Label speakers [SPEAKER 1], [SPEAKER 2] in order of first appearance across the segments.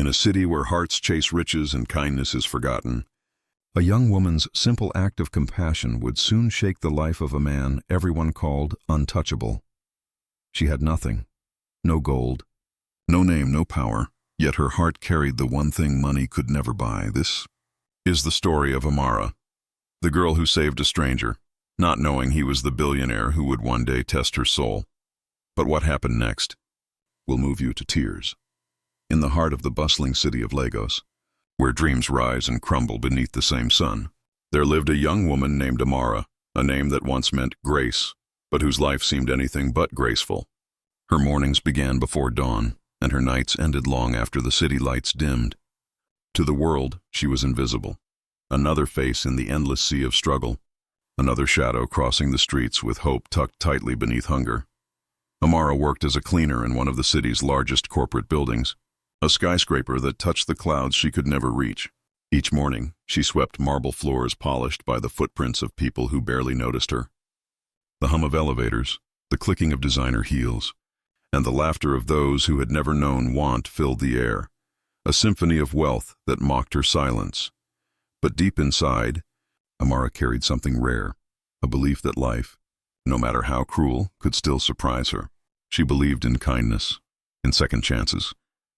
[SPEAKER 1] In a city where hearts chase riches and kindness is forgotten, a young woman's simple act of compassion would soon shake the life of a man everyone called untouchable. She had nothing, no gold, no name, no power, yet her heart carried the one thing money could never buy. This is the story of Amara, the girl who saved a stranger, not knowing he was the billionaire who would one day test her soul. But what happened next will move you to tears. In the heart of the bustling city of Lagos, where dreams rise and crumble beneath the same sun, there lived a young woman named Amara, a name that once meant grace, but whose life seemed anything but graceful. Her mornings began before dawn, and her nights ended long after the city lights dimmed. To the world, she was invisible, another face in the endless sea of struggle, another shadow crossing the streets with hope tucked tightly beneath hunger. Amara worked as a cleaner in one of the city's largest corporate buildings, a skyscraper that touched the clouds she could never reach. Each morning, she swept marble floors polished by the footprints of people who barely noticed her. The hum of elevators, the clicking of designer heels, and the laughter of those who had never known want filled the air, a symphony of wealth that mocked her silence. But deep inside, Amara carried something rare, a belief that life, no matter how cruel, could still surprise her. She believed in kindness, in second chances,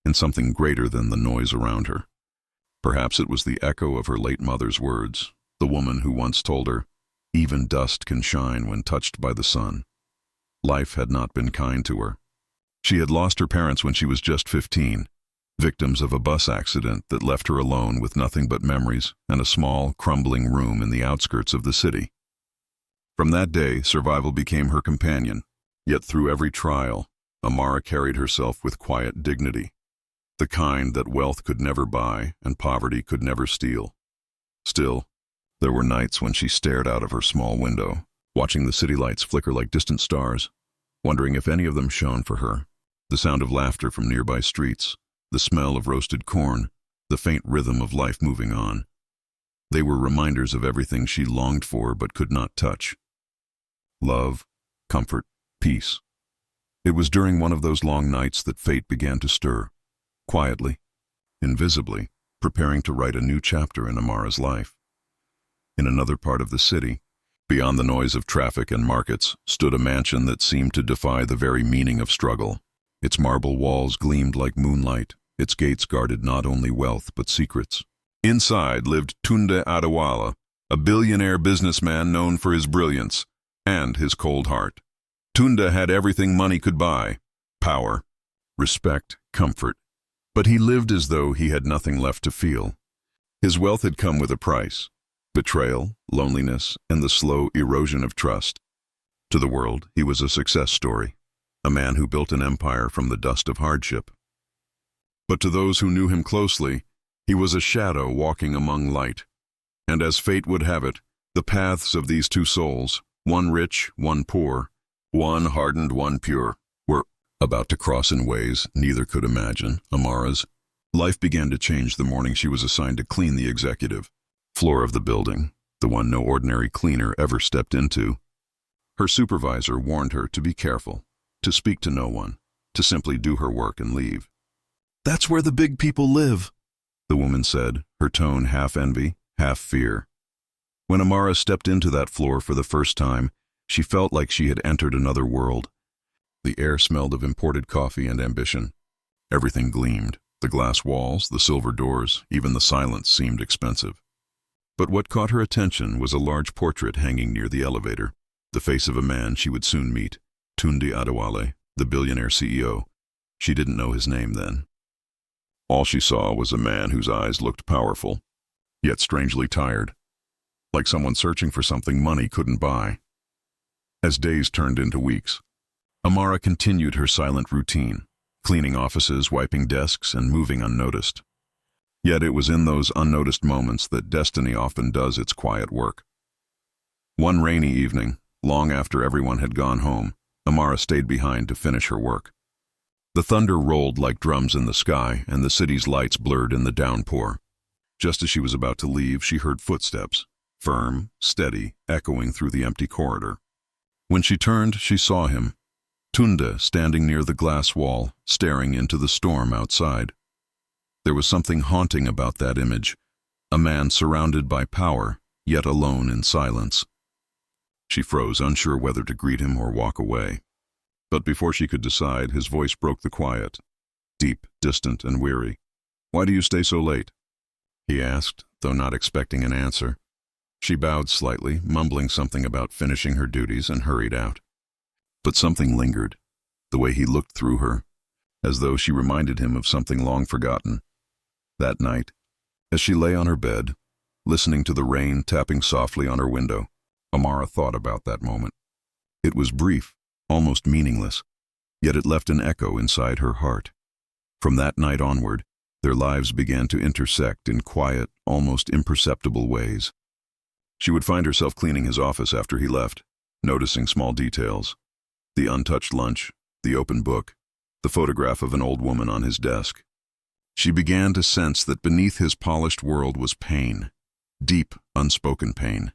[SPEAKER 1] in something greater than the noise around her. Perhaps it was the echo of her late mother's words, the woman who once told her, "Even dust can shine when touched by the sun." Life had not been kind to her. She had lost her parents when she was just 15, victims of a bus accident that left her alone with nothing but memories and a small, crumbling room in the outskirts of the city. From that day, survival became her companion, yet through every trial, Amara carried herself with quiet dignity, the kind that wealth could never buy and poverty could never steal. Still, there were nights when she stared out of her small window, watching the city lights flicker like distant stars, wondering if any of them shone for her. The sound of laughter from nearby streets, the smell of roasted corn, the faint rhythm of life moving on. They were reminders of everything she longed for but could not touch. Love, comfort, peace. It was during one of those long nights that fate began to stir, quietly, invisibly, preparing to write a new chapter in Amara's life. In another part of the city, beyond the noise of traffic and markets, stood a mansion that seemed to defy the very meaning of struggle. Its marble walls gleamed like moonlight, its gates guarded not only wealth but secrets. Inside lived Tunde Adewale, a billionaire businessman known for his brilliance and his cold heart. Tunde had everything money could buy: power, respect, comfort. But he lived as though he had nothing left to feel. His wealth had come with a price: betrayal, loneliness, and the slow erosion of trust. To the world, he was a success story, a man who built an empire from the dust of hardship. But to those who knew him closely, he was a shadow walking among light. And as fate would have it, the paths of these two souls, one rich, one poor, one hardened, one pure, were about to cross in ways neither could imagine. Amara's life began to change the morning she was assigned to clean the executive floor of the building, the one no ordinary cleaner ever stepped into. Her supervisor warned her to be careful, to speak to no one, to simply do her work and leave. "That's where the big people live," the woman said, her tone half envy, half fear. When Amara stepped into that floor for the first time, she felt like she had entered another world. The air smelled of imported coffee and ambition. Everything gleamed: the glass walls, the silver doors, even the silence seemed expensive. But what caught her attention was a large portrait hanging near the elevator, the face of a man she would soon meet, Tunde Adewale, the billionaire CEO. She didn't know his name then. All she saw was a man whose eyes looked powerful, yet strangely tired, like someone searching for something money couldn't buy. As days turned into weeks, Amara continued her silent routine, cleaning offices, wiping desks, and moving unnoticed. Yet it was in those unnoticed moments that destiny often does its quiet work. One rainy evening, long after everyone had gone home, Amara stayed behind to finish her work. The thunder rolled like drums in the sky, and the city's lights blurred in the downpour. Just as she was about to leave, she heard footsteps, firm, steady, echoing through the empty corridor. When she turned, she saw him, Tunde, standing near the glass wall, staring into the storm outside. There There was something haunting about that image, a man surrounded by power, yet alone in silence. She froze, unsure whether to greet him or walk away. But before she could decide, his voice broke the quiet, deep, distant, and weary. "Why do you stay so late?" he asked, though not expecting an answer. She bowed slightly, mumbling something about finishing her duties, and hurried out. But something lingered, the way he looked through her, as though she reminded him of something long forgotten. That night, as she lay on her bed, listening to the rain tapping softly on her window, Amara thought about that moment. It was brief, almost meaningless, yet it left an echo inside her heart. From that night onward, their lives began to intersect in quiet, almost imperceptible ways. She would find herself cleaning his office after he left, noticing small details. The untouched lunch, the open book, the photograph of an old woman on his desk. She began to sense that beneath his polished world was pain, deep, unspoken pain.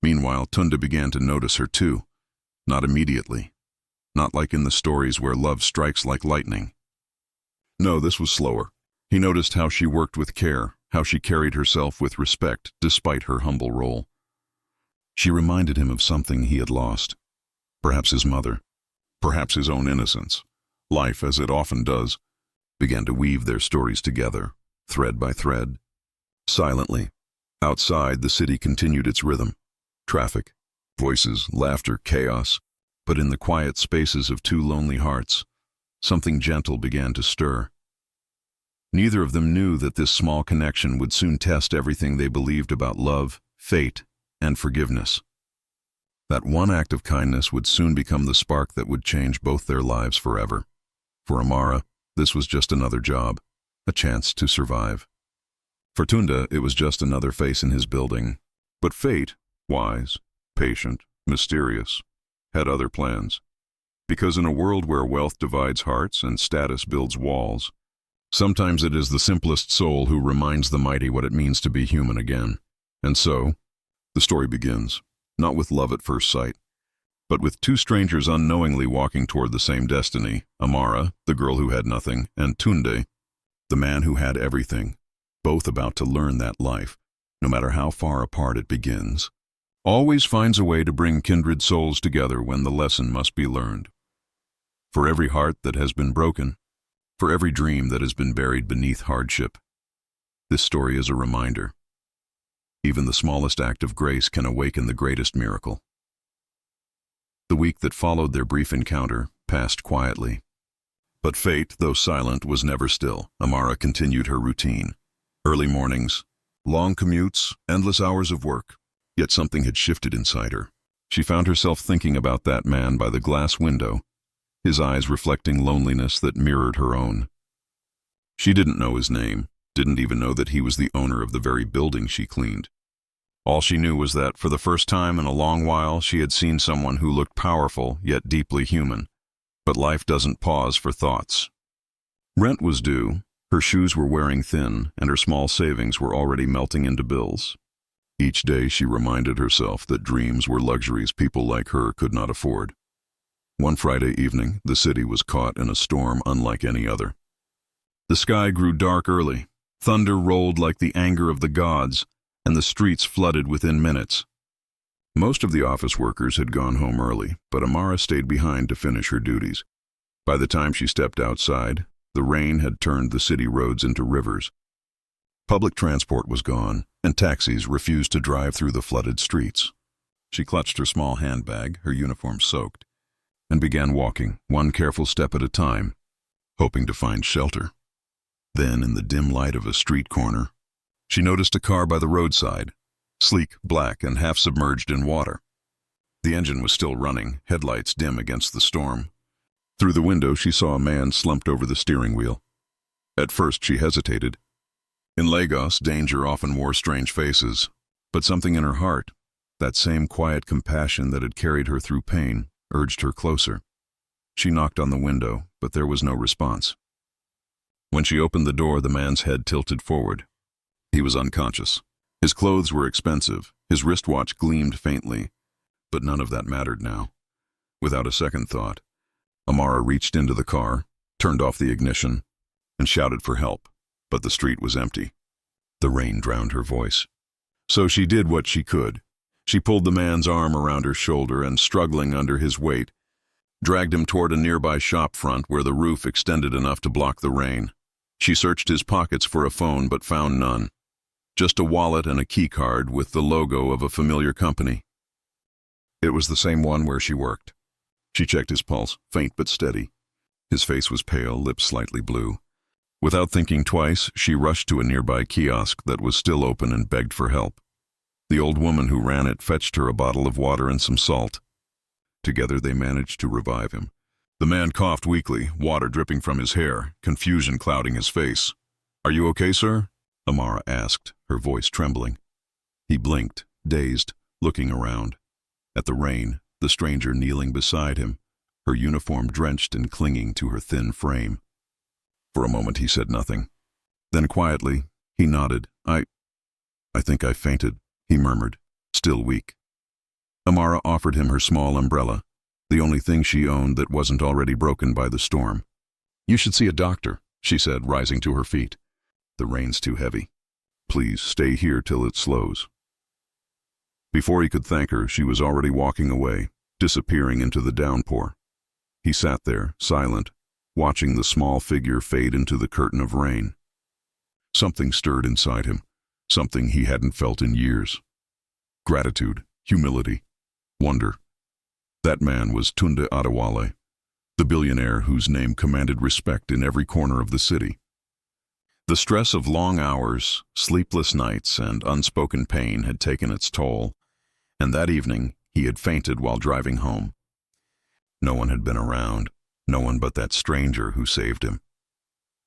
[SPEAKER 1] Meanwhile, Tunda began to notice her too, not immediately, not like in the stories where love strikes like lightning. No, this was slower. He noticed how she worked with care, how she carried herself with respect despite her humble role. She reminded him of something he had lost. Perhaps his mother, perhaps his own innocence. Life, as it often does, began to weave their stories together, thread by thread. Silently, outside, the city continued its rhythm. Traffic, voices, laughter, chaos. But in the quiet spaces of two lonely hearts, something gentle began to stir. Neither of them knew that this small connection would soon test everything they believed about love, fate, and forgiveness. That one act of kindness would soon become the spark that would change both their lives forever. For Amara, this was just another job, a chance to survive. For Tunda, it was just another face in his building. But fate, wise, patient, mysterious, had other plans. Because in a world where wealth divides hearts and status builds walls, sometimes it is the simplest soul who reminds the mighty what it means to be human again. And so, the story begins, not with love at first sight, but with two strangers unknowingly walking toward the same destiny, Amara, the girl who had nothing, and Tunde, the man who had everything, both about to learn that life, no matter how far apart it begins, always finds a way to bring kindred souls together when the lesson must be learned. For every heart that has been broken, for every dream that has been buried beneath hardship, this story is a reminder. Even the smallest act of grace can awaken the greatest miracle. The week that followed their brief encounter passed quietly. But fate, though silent, was never still. Amara continued her routine. Early mornings, long commutes, endless hours of work. Yet something had shifted inside her. She found herself thinking about that man by the glass window, his eyes reflecting loneliness that mirrored her own. She didn't know his name, didn't even know that he was the owner of the very building she cleaned. All she knew was that, for the first time in a long while, she had seen someone who looked powerful, yet deeply human. But life doesn't pause for thoughts. Rent was due, her shoes were wearing thin, and her small savings were already melting into bills. Each day she reminded herself that dreams were luxuries people like her could not afford. One Friday evening, the city was caught in a storm unlike any other. The sky grew dark early, thunder rolled like the anger of the gods, and the streets flooded within minutes. Most of the office workers had gone home early, but Amara stayed behind to finish her duties. By the time she stepped outside, the rain had turned the city roads into rivers. Public transport was gone, and taxis refused to drive through the flooded streets. She clutched her small handbag, her uniform soaked, and began walking, one careful step at a time, hoping to find shelter. Then, in the dim light of a street corner, she noticed a car by the roadside, sleek, black, and half-submerged in water. The engine was still running, headlights dim against the storm. Through the window, she saw a man slumped over the steering wheel. At first, she hesitated. In Lagos, danger often wore strange faces, but something in her heart, that same quiet compassion that had carried her through pain, urged her closer. She knocked on the window, but there was no response. When she opened the door, the man's head tilted forward. He was unconscious. His clothes were expensive, his wristwatch gleamed faintly, but none of that mattered now. Without a second thought, Amara reached into the car, turned off the ignition, and shouted for help. but the street was empty. The rain drowned her voice. So she did what she could. She pulled the man's arm around her shoulder and, struggling under his weight, dragged him toward a nearby shop front where the roof extended enough to block the rain. She searched his pockets for a phone but found none. Just a wallet and a key card with the logo of a familiar company. It was the same one where she worked. She checked his pulse, faint but steady. His face was pale, lips slightly blue. Without thinking twice, she rushed to a nearby kiosk that was still open and begged for help. The old woman who ran it fetched her a bottle of water and some salt. Together they managed to revive him. The man coughed weakly, water dripping from his hair, confusion clouding his face. "Are you okay, sir?" Amara asked, her voice trembling. He blinked, dazed, looking around. At the rain, the stranger kneeling beside him, her uniform drenched and clinging to her thin frame. For a moment he said nothing. Then quietly, he nodded. I think I fainted," he murmured, still weak. Amara offered him her small umbrella, the only thing she owned that wasn't already broken by the storm. "You should see a doctor," she said, rising to her feet. "The rain's too heavy. Please stay here till it slows." Before he could thank her, she was already walking away, disappearing into the downpour. He sat there, silent, watching the small figure fade into the curtain of rain. Something stirred inside him, something he hadn't felt in years. Gratitude, humility, wonder. That man was Tunde Adewale, the billionaire whose name commanded respect in every corner of the city. The stress of long hours, sleepless nights, and unspoken pain had taken its toll, and that evening he had fainted while driving home. No one had been around, no one but that stranger who saved him.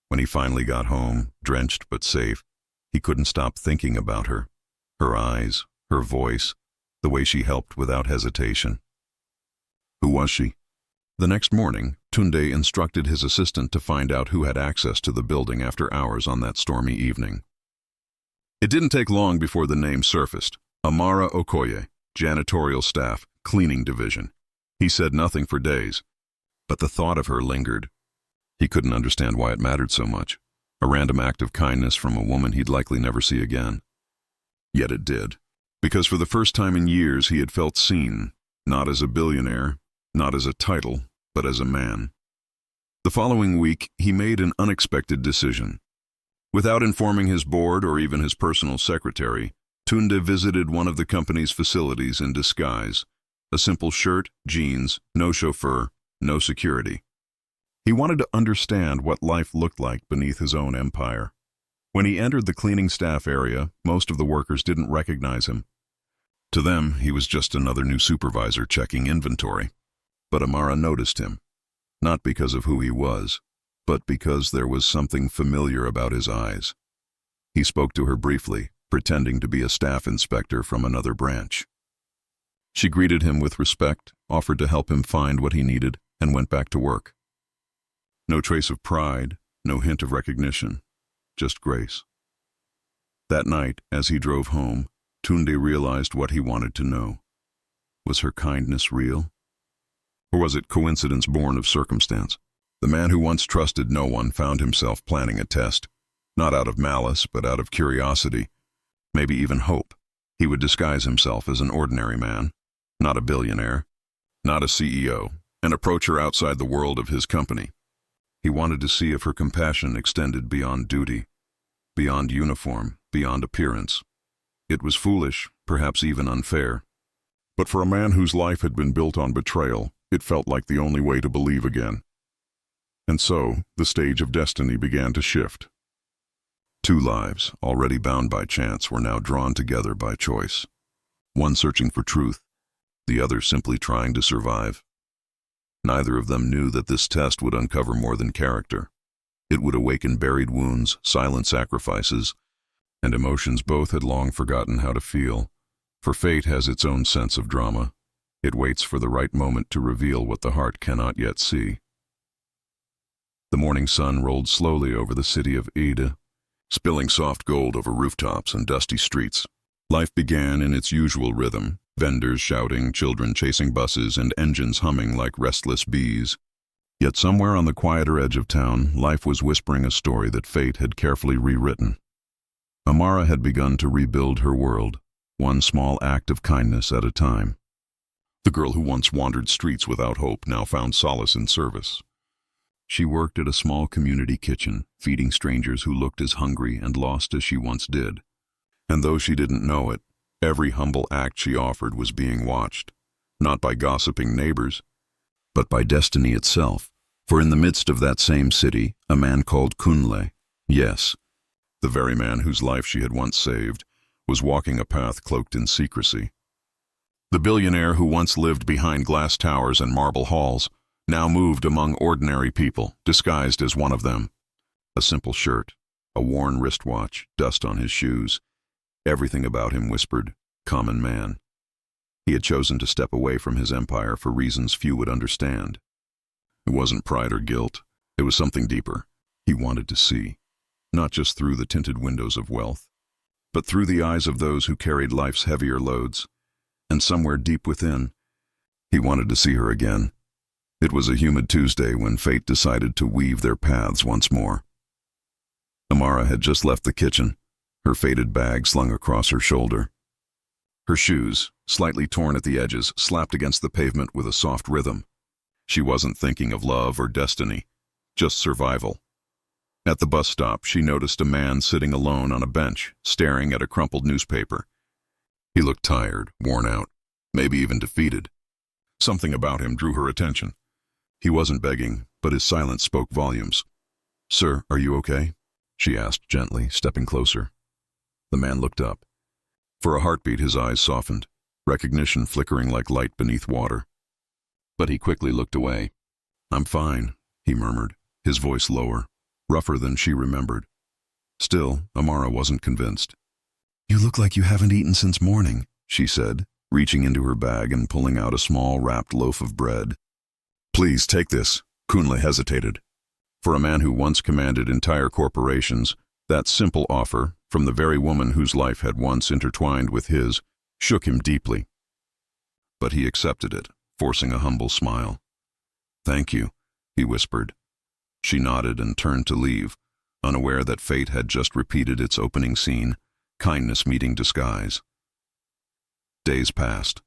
[SPEAKER 1] When he finally got home, drenched but safe, he couldn't stop thinking about her, her eyes, her voice, the way she helped without hesitation. Who was she? The next morning, Tunde instructed his assistant to find out who had access to the building after hours on that stormy evening. It didn't take long before the name surfaced. Amara Okoye, janitorial staff, cleaning division. He said nothing for days, but the thought of her lingered. He couldn't understand why it mattered so much. A random act of kindness from a woman he'd likely never see again. Yet it did, because for the first time in years he had felt seen, not as a billionaire, not as a title, but as a man. The following week, he made an unexpected decision. Without informing his board or even his personal secretary, Tunde visited one of the company's facilities in disguise. A simple shirt, jeans, no chauffeur, no security. He wanted to understand what life looked like beneath his own empire. When he entered the cleaning staff area, most of the workers didn't recognize him. To them, he was just another new supervisor checking inventory. But Amara noticed him, not because of who he was, but because there was something familiar about his eyes. He spoke to her briefly, pretending to be a staff inspector from another branch. She greeted him with respect, offered to help him find what he needed, and went back to work. No trace of pride, no hint of recognition, just grace. That night, as he drove home, Tunde realized what he wanted to know. Was her kindness real? Or was it coincidence born of circumstance? The man who once trusted no one found himself planning a test, not out of malice, but out of curiosity, maybe even hope. He would disguise himself as an ordinary man, not a billionaire, not a CEO, and approach her outside the world of his company. He wanted to see if her compassion extended beyond duty, beyond uniform, beyond appearance. It was foolish, perhaps even unfair. But for a man whose life had been built on betrayal, it felt like the only way to believe again. And so, the stage of destiny began to shift. Two lives, already bound by chance, were now drawn together by choice. One searching for truth, the other simply trying to survive. Neither of them knew that this test would uncover more than character. It would awaken buried wounds, silent sacrifices, and emotions both had long forgotten how to feel. For fate has its own sense of drama. It waits for the right moment to reveal what the heart cannot yet see. The morning sun rolled slowly over the city of Ede, spilling soft gold over rooftops and dusty streets. Life began in its usual rhythm, vendors shouting, children chasing buses, and engines humming like restless bees. Yet somewhere on the quieter edge of town, life was whispering a story that fate had carefully rewritten. Amara had begun to rebuild her world, one small act of kindness at a time. The girl who once wandered streets without hope now found solace in service. She worked at a small community kitchen, feeding strangers who looked as hungry and lost as she once did. And though she didn't know it, every humble act she offered was being watched, not by gossiping neighbors, but by destiny itself. For in the midst of that same city, a man called Kunle, yes, the very man whose life she had once saved, was walking a path cloaked in secrecy. The billionaire who once lived behind glass towers and marble halls now moved among ordinary people, disguised as one of them. A simple shirt, a worn wristwatch, dust on his shoes. Everything about him whispered, common man. He had chosen to step away from his empire for reasons few would understand. It wasn't pride or guilt. It was something deeper. He wanted to see, not just through the tinted windows of wealth, but through the eyes of those who carried life's heavier loads. And somewhere deep within, he wanted to see her again. It was a humid Tuesday when fate decided to weave their paths once more. Amara had just left the kitchen, her faded bag slung across her shoulder. Her shoes, slightly torn at the edges, slapped against the pavement with a soft rhythm. She wasn't thinking of love or destiny, just survival. At the bus stop, she noticed a man sitting alone on a bench, staring at a crumpled newspaper. He looked tired, worn out, maybe even defeated. Something about him drew her attention. He wasn't begging, but his silence spoke volumes. "Sir, are you okay?" she asked gently, stepping closer. The man looked up. For a heartbeat, his eyes softened, recognition flickering like light beneath water. But he quickly looked away. "I'm fine," he murmured, his voice lower, rougher than she remembered. Still, Amara wasn't convinced. "You look like you haven't eaten since morning," she said, reaching into her bag and pulling out a small wrapped loaf of bread. "Please take this," Kunle hesitated. For a man who once commanded entire corporations, that simple offer, from the very woman whose life had once intertwined with his, shook him deeply. But he accepted it, forcing a humble smile. "Thank you," he whispered. She nodded and turned to leave, unaware that fate had just repeated its opening scene, kindness meeting disguise. Days passed.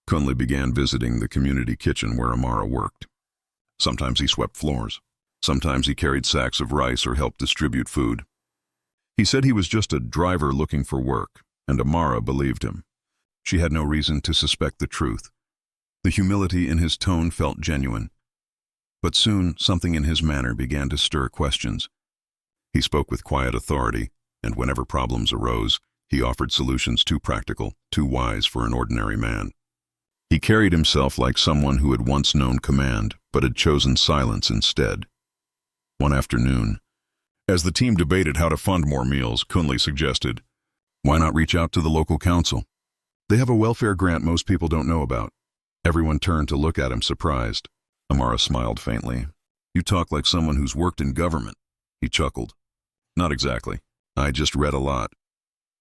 [SPEAKER 1] Kunle began visiting the community kitchen where Amara worked. Sometimes he swept floors. Sometimes he carried sacks of rice or helped distribute food. He said he was just a driver looking for work, and Amara believed him. She had no reason to suspect the truth. The humility in his tone felt genuine. But soon, something in his manner began to stir questions. He spoke with quiet authority, and whenever problems arose, he offered solutions too practical, too wise for an ordinary man. He carried himself like someone who had once known command, but had chosen silence instead. One afternoon, as the team debated how to fund more meals, Kunle suggested, "Why not reach out to the local council? They have a welfare grant most people don't know about." Everyone turned to look at him, surprised. Amara smiled faintly. "You talk like someone who's worked in government." He chuckled. "Not exactly. I just read a lot."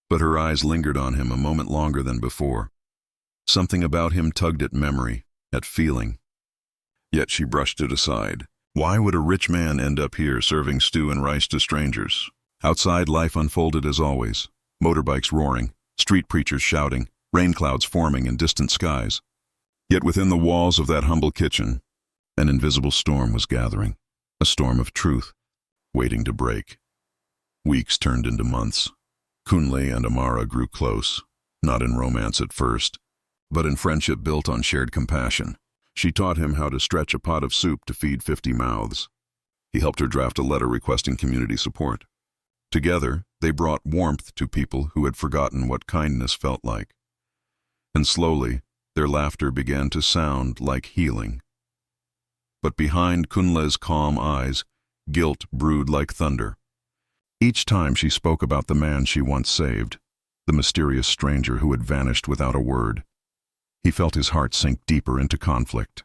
[SPEAKER 1] But her eyes lingered on him a moment longer than before. Something about him tugged at memory, at feeling. Yet she brushed it aside. Why would a rich man end up here serving stew and rice to strangers? Outside, life unfolded as always. Motorbikes roaring, street preachers shouting, rain clouds forming in distant skies. Yet within the walls of that humble kitchen, an invisible storm was gathering, a storm of truth, waiting to break. Weeks turned into months. Kunle and Amara grew close, not in romance at first, but in friendship built on shared compassion. She taught him how to stretch a pot of soup to feed 50 mouths. He helped her draft a letter requesting community support. Together, they brought warmth to people who had forgotten what kindness felt like. And slowly, their laughter began to sound like healing. But behind Kunle's calm eyes, guilt brewed like thunder. Each time she spoke about the man she once saved, the mysterious stranger who had vanished without a word, he felt his heart sink deeper into conflict.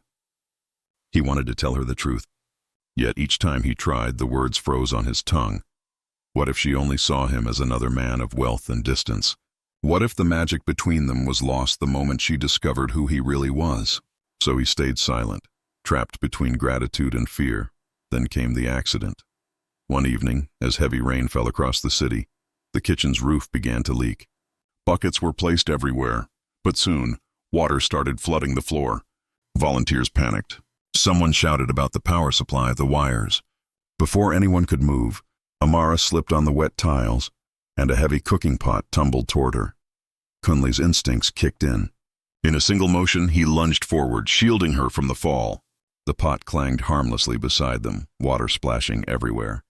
[SPEAKER 1] He wanted to tell her the truth, yet each time he tried, the words froze on his tongue. What if she only saw him as another man of wealth and distance? What if the magic between them was lost the moment she discovered who he really was? So he stayed silent, trapped between gratitude and fear. Then came the accident. One evening, as heavy rain fell across the city, the kitchen's roof began to leak. Buckets were placed everywhere, but soon, water started flooding the floor. Volunteers panicked. Someone shouted about the power supply, the wires. Before anyone could move, Amara slipped on the wet tiles, and a heavy cooking pot tumbled toward her. Kunle's instincts kicked in. In a single motion, he lunged forward, shielding her from the fall. The pot clanged harmlessly beside them, water splashing everywhere.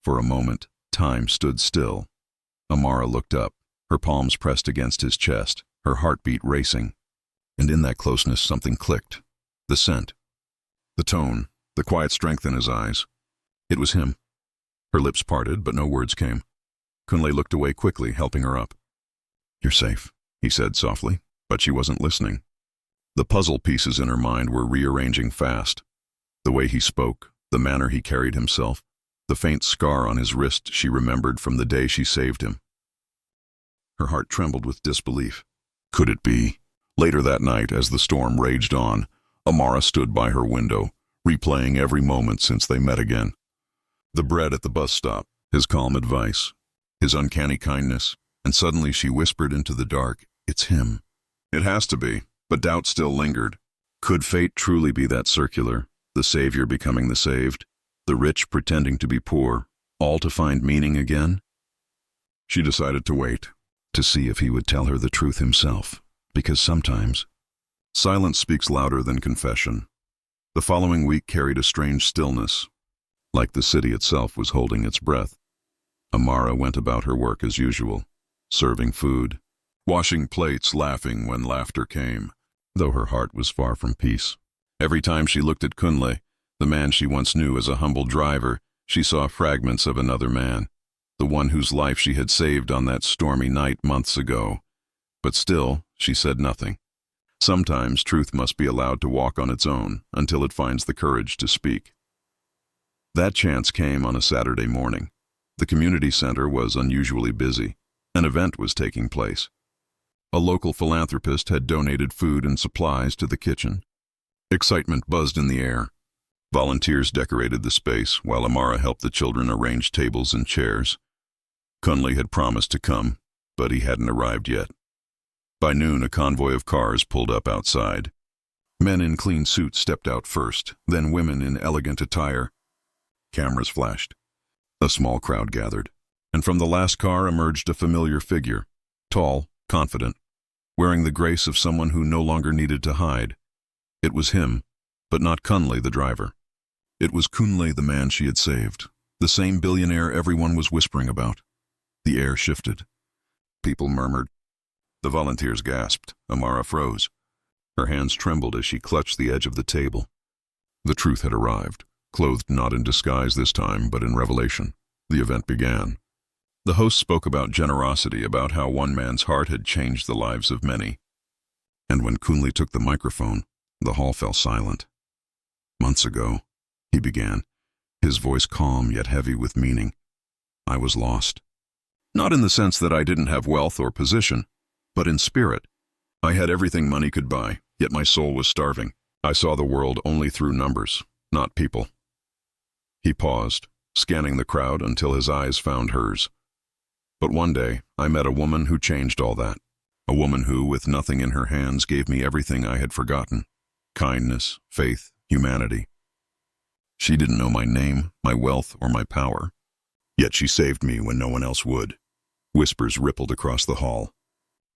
[SPEAKER 1] For a moment, time stood still. Amara looked up, her palms pressed against his chest, her heartbeat racing. And in that closeness, something clicked. The scent. The tone, the quiet strength in his eyes. It was him. Her lips parted, but no words came. Kunle looked away quickly, helping her up. "You're safe," he said softly, but she wasn't listening. The puzzle pieces in her mind were rearranging fast. The way he spoke, the manner he carried himself, the faint scar on his wrist she remembered from the day she saved him. Her heart trembled with disbelief. Could it be? Later that night, as the storm raged on, Amara stood by her window, replaying every moment since they met again. The bread at the bus stop, his calm advice, his uncanny kindness, and suddenly she whispered into the dark, "It's him." It has to be, but doubt still lingered. Could fate truly be that circular, the savior becoming the saved, the rich pretending to be poor, all to find meaning again? She decided to wait, to see if he would tell her the truth himself, because sometimes silence speaks louder than confession. The following week carried a strange stillness, like the city itself was holding its breath. Amara went about her work as usual, serving food, washing plates, laughing when laughter came, though her heart was far from peace. Every time she looked at Kunle, the man she once knew as a humble driver, she saw fragments of another man, the one whose life she had saved on that stormy night months ago. But still, she said nothing. Sometimes truth must be allowed to walk on its own until it finds the courage to speak. That chance came on a Saturday morning. The community center was unusually busy. An event was taking place. A local philanthropist had donated food and supplies to the kitchen. Excitement buzzed in the air. Volunteers decorated the space, while Amara helped the children arrange tables and chairs. Kunle had promised to come, but he hadn't arrived yet. By noon, a convoy of cars pulled up outside. Men in clean suits stepped out first, then women in elegant attire. Cameras flashed. A small crowd gathered, and from the last car emerged a familiar figure, tall, confident, wearing the grace of someone who no longer needed to hide. It was him, but not Kunle, the driver. It was Kunle, the man she had saved, the same billionaire everyone was whispering about. The air shifted. People murmured. The volunteers gasped. Amara froze. Her hands trembled as she clutched the edge of the table. The truth had arrived, clothed not in disguise this time, but in revelation. The event began. The host spoke about generosity, about how one man's heart had changed the lives of many. And when Kunle took the microphone, the hall fell silent. "Months ago," he began, his voice calm yet heavy with meaning, "I was lost. Not in the sense that I didn't have wealth or position, but in spirit. I had everything money could buy, yet my soul was starving. I saw the world only through numbers, not people." He paused, scanning the crowd until his eyes found hers. "But one day, I met a woman who changed all that. A woman who, with nothing in her hands, gave me everything I had forgotten. Kindness, faith, humanity. She didn't know my name, my wealth, or my power. Yet she saved me when no one else would." Whispers rippled across the hall.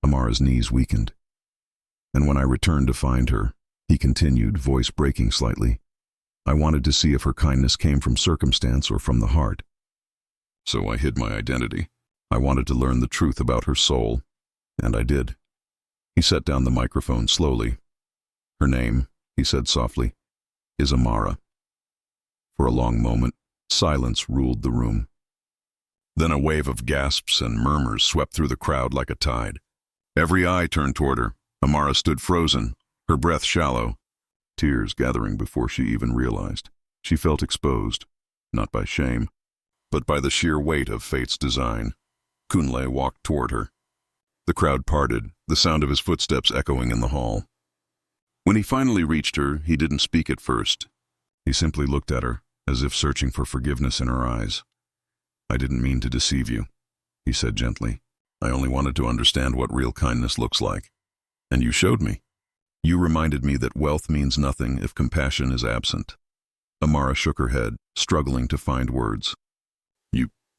[SPEAKER 1] Amara's knees weakened. "And when I returned to find her," he continued, voice breaking slightly, "I wanted to see if her kindness came from circumstance or from the heart. So I hid my identity. I wanted to learn the truth about her soul, and I did." He set down the microphone slowly. "Her name," he said softly, "is Amara." For a long moment, silence ruled the room. Then a wave of gasps and murmurs swept through the crowd like a tide. Every eye turned toward her. Amara stood frozen, her breath shallow, tears gathering before she even realized. She felt exposed, not by shame, but by the sheer weight of fate's design. Kunle walked toward her. The crowd parted, the sound of his footsteps echoing in the hall. When he finally reached her, he didn't speak at first. He simply looked at her, as if searching for forgiveness in her eyes. "I didn't mean to deceive you," he said gently. "I only wanted to understand what real kindness looks like. And you showed me. You reminded me that wealth means nothing if compassion is absent." Amara shook her head, struggling to find words.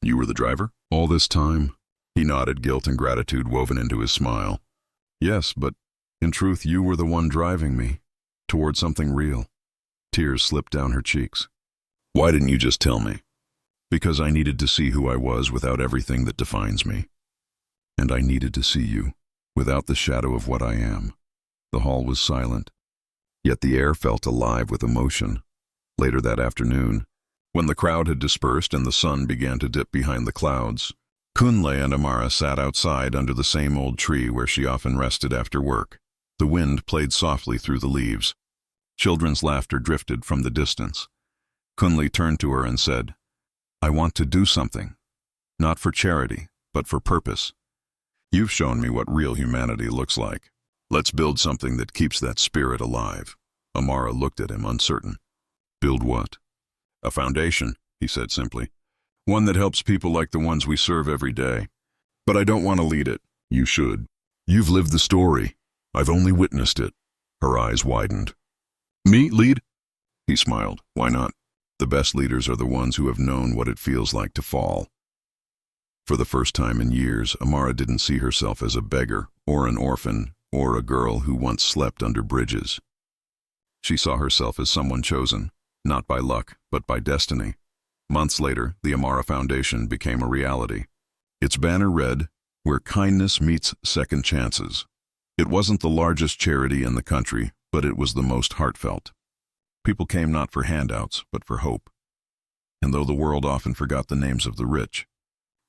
[SPEAKER 1] You were the driver? All this time?" He nodded, guilt and gratitude woven into his smile. "Yes, but in truth you were the one driving me toward something real." Tears slipped down her cheeks. "Why didn't you just tell me?" "Because I needed to see who I was without everything that defines me. And I needed to see you without the shadow of what I am." The hall was silent, yet the air felt alive with emotion. Later that afternoon, when the crowd had dispersed and the sun began to dip behind the clouds, Kunle and Amara sat outside under the same old tree where she often rested after work. The wind played softly through the leaves. Children's laughter drifted from the distance. Kunle turned to her and said, "I want to do something, not for charity, but for purpose. You've shown me what real humanity looks like. Let's build something that keeps that spirit alive." Amara looked at him, uncertain. "Build what?" "A foundation," he said simply. "One that helps people like the ones we serve every day. But I don't want to lead it." "You should. You've lived the story. I've only witnessed it." Her eyes widened. "Me lead?" He smiled. "Why not? The best leaders are the ones who have known what it feels like to fall." For the first time in years, Amara didn't see herself as a beggar, or an orphan, or a girl who once slept under bridges. She saw herself as someone chosen, not by luck, but by destiny. Months later, the Amara Foundation became a reality. Its banner read, "Where kindness meets second chances." It wasn't the largest charity in the country, but it was the most heartfelt. People came not for handouts, but for hope. And though the world often forgot the names of the rich,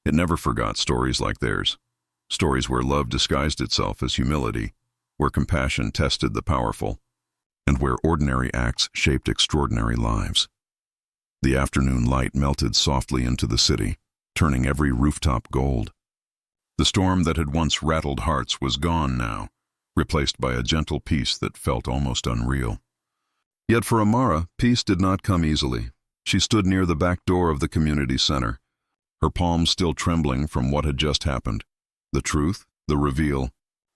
[SPEAKER 1] it never forgot stories like theirs. Stories where love disguised itself as humility, where compassion tested the powerful, and where ordinary acts shaped extraordinary lives. The afternoon light melted softly into the city, turning every rooftop gold. The storm that had once rattled hearts was gone now, replaced by a gentle peace that felt almost unreal. Yet for Amara, peace did not come easily. She stood near the back door of the community center, her palms still trembling from what had just happened. The truth, the reveal,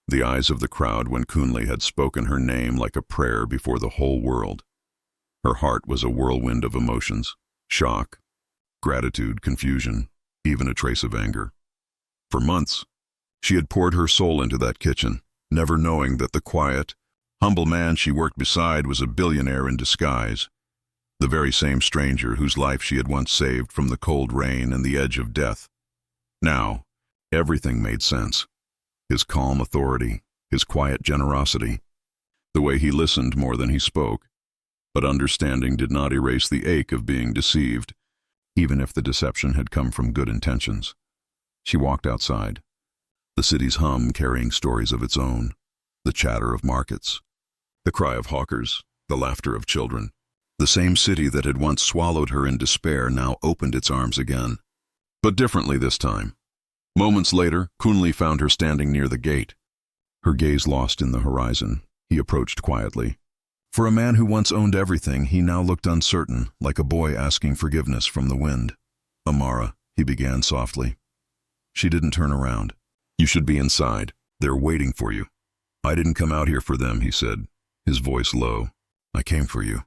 [SPEAKER 1] the eyes of the crowd when Kunle had spoken her name like a prayer before the whole world. Her heart was a whirlwind of emotions, shock, gratitude, confusion, even a trace of anger. For months, she had poured her soul into that kitchen, never knowing that the quiet, humble man she worked beside was a billionaire in disguise, the very same stranger whose life she had once saved from the cold rain and the edge of death. Now, everything made sense. His calm authority, his quiet generosity, the way he listened more than he spoke. But understanding did not erase the ache of being deceived, even if the deception had come from good intentions. She walked outside, the city's hum carrying stories of its own, the chatter of markets, the cry of hawkers, the laughter of children. The same city that had once swallowed her in despair now opened its arms again, but differently this time. Moments later, Kunle found her standing near the gate. Her gaze lost in the horizon, he approached quietly. For a man who once owned everything, he now looked uncertain, like a boy asking forgiveness from the wind. "Amara," he began softly. She didn't turn around. "You should be inside. They're waiting for you." "I didn't come out here for them," he said, his voice low. "I came for you."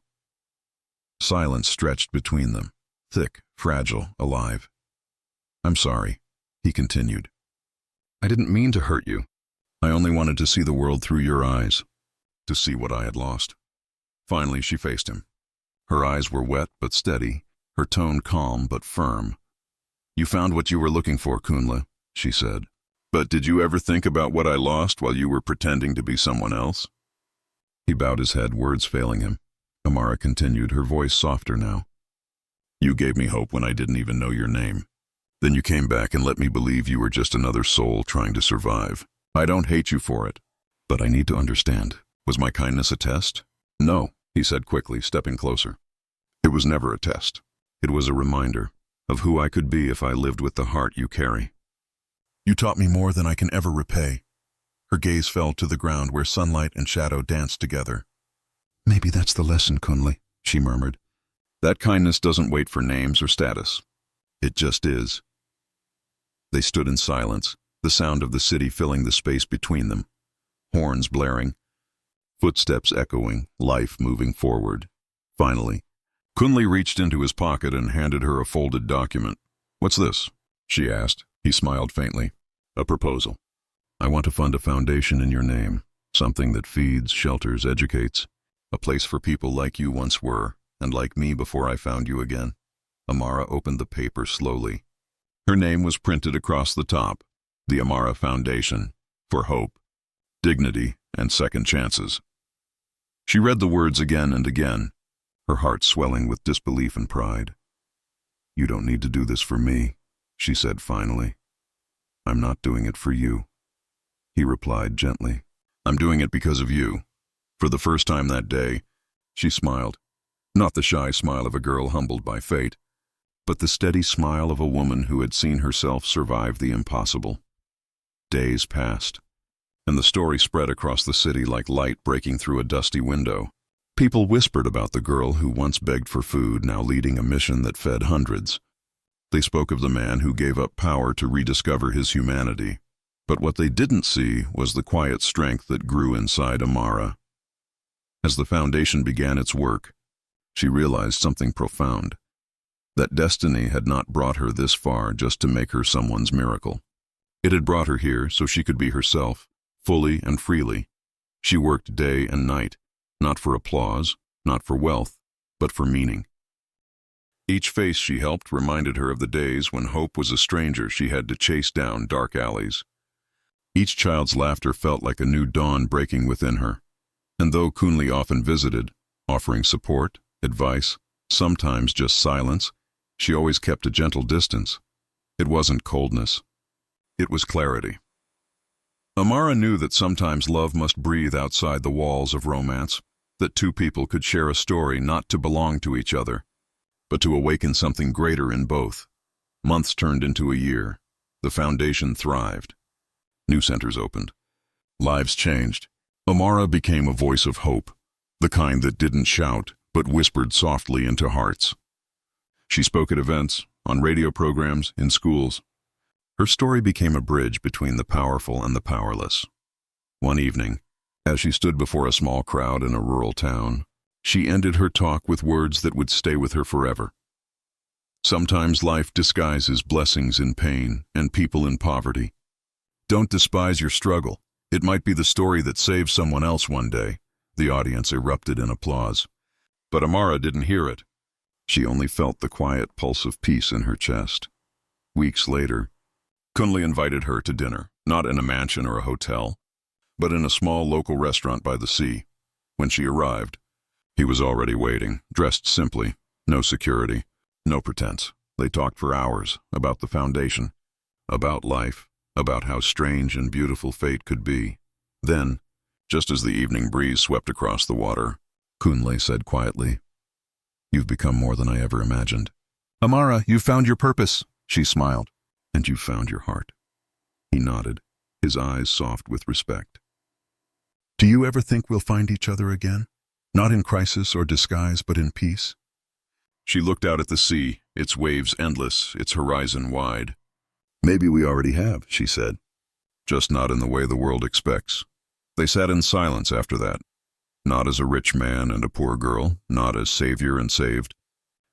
[SPEAKER 1] Silence stretched between them, thick, fragile, alive. "I'm sorry," he continued. "I didn't mean to hurt you. I only wanted to see the world through your eyes, to see what I had lost." Finally, she faced him. Her eyes were wet but steady, her tone calm but firm. "You found what you were looking for, Kunle," she said. "But did you ever think about what I lost while you were pretending to be someone else?" He bowed his head, words failing him. Amara continued, her voice softer now. "You gave me hope when I didn't even know your name. Then you came back and let me believe you were just another soul trying to survive. I don't hate you for it, but I need to understand. Was my kindness a test?" "No," he said quickly, stepping closer. "It was never a test. It was a reminder of who I could be if I lived with the heart you carry. You taught me more than I can ever repay." Her gaze fell to the ground where sunlight and shadow danced together. Maybe that's the lesson, Kunle, she murmured. That kindness doesn't wait for names or status. It just is. They stood in silence, the sound of the city filling the space between them. Horns blaring, footsteps echoing, life moving forward. Finally, Kunle reached into his pocket and handed her a folded document. What's this? She asked. He smiled faintly. A proposal. I want to fund a foundation in your name, something that feeds, shelters, educates. A place for people like you once were, and like me before I found you again. Amara opened the paper slowly. Her name was printed across the top. The Amara Foundation, for hope, dignity, and second chances. She read the words again and again, her heart swelling with disbelief and pride. You don't need to do this for me, she said finally. I'm not doing it for you. He replied gently. I'm doing it because of you. For the first time that day, she smiled. Not the shy smile of a girl humbled by fate, but the steady smile of a woman who had seen herself survive the impossible. Days passed, and the story spread across the city like light breaking through a dusty window. People whispered about the girl who once begged for food, now leading a mission that fed hundreds. They spoke of the man who gave up power to rediscover his humanity. But what they didn't see was the quiet strength that grew inside Amara. As the foundation began its work, she realized something profound. That destiny had not brought her this far just to make her someone's miracle. It had brought her here so she could be herself, fully and freely. She worked day and night, not for applause, not for wealth, but for meaning. Each face she helped reminded her of the days when hope was a stranger she had to chase down dark alleys. Each child's laughter felt like a new dawn breaking within her. And though Kunle often visited, offering support, advice, sometimes just silence, she always kept a gentle distance. It wasn't coldness. It was clarity. Amara knew that sometimes love must breathe outside the walls of romance, that two people could share a story not to belong to each other, but to awaken something greater in both. Months turned into a year. The foundation thrived. New centers opened. Lives changed. Amara became a voice of hope, the kind that didn't shout, but whispered softly into hearts. She spoke at events, on radio programs, in schools. Her story became a bridge between the powerful and the powerless. One evening, as she stood before a small crowd in a rural town, she ended her talk with words that would stay with her forever. Sometimes life disguises blessings in pain and people in poverty. Don't despise your struggle. It might be the story that saves someone else one day. The audience erupted in applause. But Amara didn't hear it. She only felt the quiet pulse of peace in her chest. Weeks later, Kunle invited her to dinner, not in a mansion or a hotel, but in a small local restaurant by the sea. When she arrived, he was already waiting, dressed simply, no security, no pretense. They talked for hours about the foundation, about life, about how strange and beautiful fate could be. Then, just as the evening breeze swept across the water, Kunle said quietly, "You've become more than I ever imagined." "Amara, you've found your purpose," she smiled. "And you've found your heart." He nodded, his eyes soft with respect. "Do you ever think we'll find each other again? Not in crisis or disguise, but in peace?" She looked out at the sea, its waves endless, its horizon wide. "Maybe we already have," she said. "Just not in the way the world expects." They sat in silence after that. Not as a rich man and a poor girl, not as savior and saved,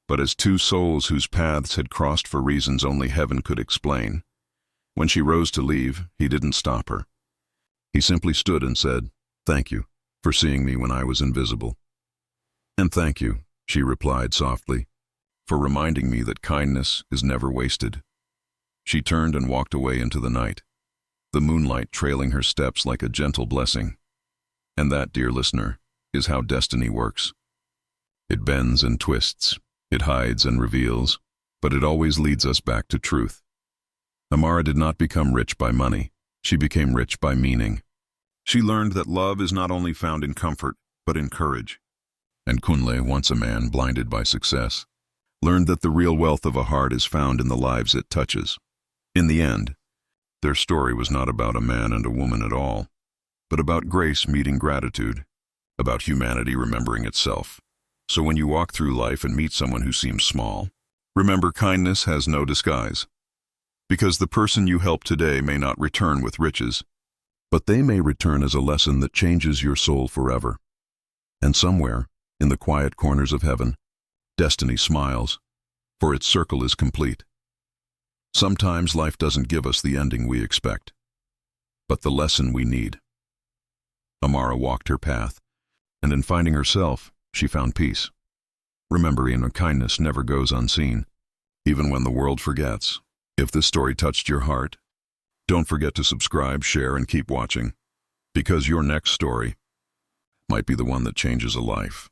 [SPEAKER 1] but as two souls whose paths had crossed for reasons only heaven could explain. When she rose to leave, he didn't stop her. He simply stood and said, "Thank you for seeing me when I was invisible." "And thank you," she replied softly, "for reminding me that kindness is never wasted." She turned and walked away into the night, the moonlight trailing her steps like a gentle blessing. And that, dear listener, is how destiny works. It bends and twists, it hides and reveals, but it always leads us back to truth. Amara did not become rich by money. She became rich by meaning. She learned that love is not only found in comfort, but in courage. And Kunle, once a man blinded by success, learned that the real wealth of a heart is found in the lives it touches. In the end, their story was not about a man and a woman at all, but about grace meeting gratitude, about humanity remembering itself. So when you walk through life and meet someone who seems small, remember kindness has no disguise. Because the person you help today may not return with riches, but they may return as a lesson that changes your soul forever. And somewhere, in the quiet corners of heaven, destiny smiles, for its circle is complete. Sometimes life doesn't give us the ending we expect, but the lesson we need. Amara walked her path, and in finding herself, she found peace. Remembering that kindness never goes unseen, even when the world forgets. If this story touched your heart, don't forget to subscribe, share, and keep watching, because your next story might be the one that changes a life.